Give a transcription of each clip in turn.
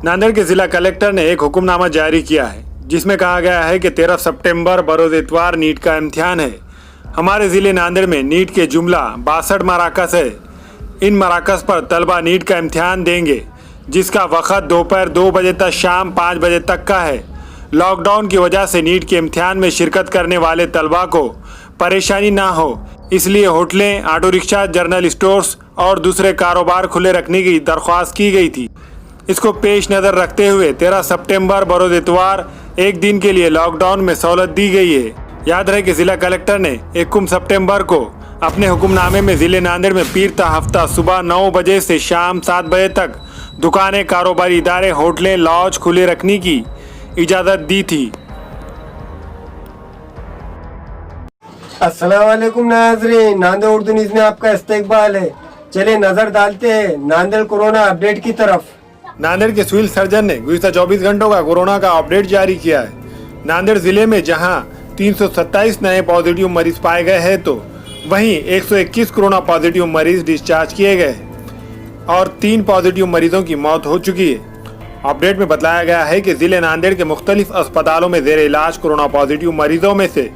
नांदेड़ के जिला कलेक्टर ने एक हुक्मनामा जारी किया है जिसमें कहा गया है कि 13 सितंबर बरोज इतवार नीट का इम्तिहान है। हमारे ज़िले नांदेड़ में नीट के जुमला 62 मराकज़ है। इन मराकज़ पर तलबा नीट का इम्तिहान देंगे जिसका वक़्त दोपहर 2 बजे तक शाम 5 बजे तक का है। लॉकडाउन की वजह से नीट के इम्तिहान में शिरकत करने वाले तलबा को परेशानी ना हो, इसलिए होटलें, ऑटो रिक्शा, जनरल स्टोर्स और दूसरे कारोबार खुले रखने की दरख्वास्त की गई थी। इसको पेश नज़र रखते हुए 13 सितंबर बरोज इतवार एक दिन के लिए लॉकडाउन में सहूलत दी गई है। याद रहे कि जिला कलेक्टर ने 21 सितंबर को अपने हुक्मनामे में ज़िले नांदेड़ में पीर ता हफ्ता सुबह 9 बजे से शाम 7 बजे तक दुकानें, कारोबारी इदारे, होटलें, लॉज खुले रखने की इजाज़त दी थी। अस्सलाम वालेकुम नाज़रीन, नांदेड़ उर्दू न्यूज़ में आपका इस्तकबाल है। चलिए नजर डालते हैं नांदेड़ कोरोना अपडेट की तरफ। नांदेड़ के सिविल सर्जन ने गुज़िश्ता 24 घंटों का कोरोना का अपडेट जारी किया है। नांदेड़ जिले में जहां 327 नए पॉजिटिव मरीज पाए गए हैं तो वहीं 121 कोरोना पॉजिटिव मरीज डिस्चार्ज किए गए और 3 पॉजिटिव मरीजों की मौत हो चुकी है। अपडेट में बताया गया है कि जिले नांदेड़ के मुख्तलिफ अस्पतालों में जेर इलाज कोरोना पॉजिटिव मरीजों में से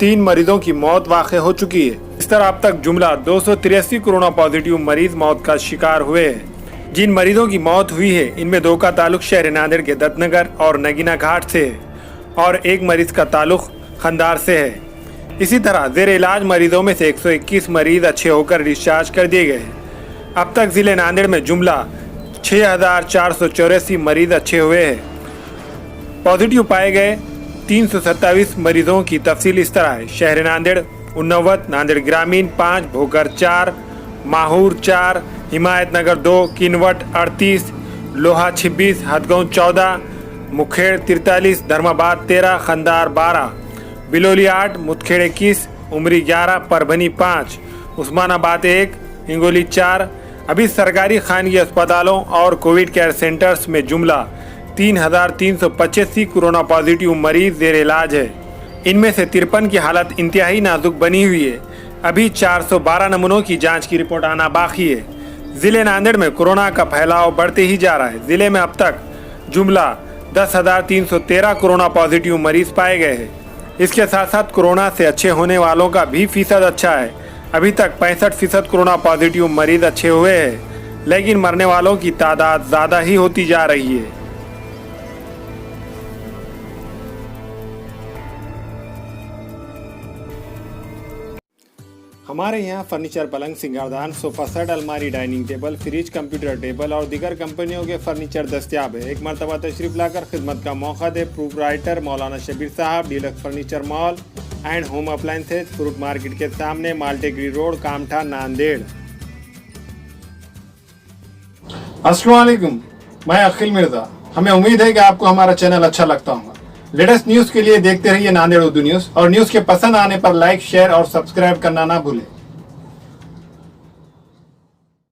3 मरीजों की मौत वाक़ई हो चुकी है। इस तरह अब तक जुमला 283 कोरोना पॉजिटिव मरीज मौत का शिकार हुए हैं। जिन मरीजों की मौत हुई है इनमें 2 का ताल्लुक शहर नांदेड़ के दत्तनगर और नगीना घाट से है और 1 मरीज का ताल्लुक खंदार से है। इसी तरह जेर इलाज मरीजों में से 121 मरीज अच्छे होकर डिस्चार्ज कर दिए गए हैं। अब तक जिले नांदेड़ में जुमला 6484 मरीज अच्छे हुए हैं। पॉजिटिव पाए गए 327 मरीजों की तफसील इस तरह है। शहर नांदेड़ 89, नांदेड़ ग्रामीण 5, भोकर 4, माहूर 4, हिमायतनगर 2, किनवट 38, लोहा 26, हथगों 14, मुखेड़ 43, धर्माबाद 13, खंदार 12, बिलोली 8, मुतखेड़ 21, उमरी 11, परभनी 5, उस्मानाबाद 1, हिंगोली 4। अभी सरकारी खानगी अस्पतालों और कोविड केयर सेंटर्स में जुमला 3385 कोरोना पॉजिटिव मरीज जेर इलाज है। इनमें से 53 की हालत इंतहाई नाजुक बनी हुई है। अभी 412 नमूनों की जांच की रिपोर्ट आना बाकी है। ज़िले नांदेड़ में कोरोना का फैलाव बढ़ते ही जा रहा है। ज़िले में अब तक जुमला 10,313 कोरोना पॉजिटिव मरीज पाए गए हैं। इसके साथ साथ कोरोना से अच्छे होने वालों का भी फीसद अच्छा है। अभी तक 65% कोरोना पॉजिटिव मरीज अच्छे हुए हैं, लेकिन मरने वालों की तादाद ज़्यादा ही होती जा रही है। हमारे यहाँ फर्नीचर, पलंग, सिंगारदान, सोफा सेट, अलमारी, dining table, fridge, computer table और दीगर कंपनियों के फर्नीचर दस्तियाब है। एक मरतबा तशरीफ लाकर खिदमत का मौका दे। प्रोप्राइटर मौलाना शबीर साहब, deluxe furniture mall and home appliances, fruit market के सामने, माल्टेगिरी रोड, कामठा, नांदेड़। अस्सलाम वालेकुम, मैं अखिल मिर्जा। हमें उम्मीद है कि आपको हमारा चैनल अच्छा लगता होगा। लेटेस्ट न्यूज़ के लिए देखते रहिए नांदेड़ उर्दू न्यूज़ और न्यूज़ के पसंद आने पर लाइक, शेयर और सब्सक्राइब करना ना भूलें।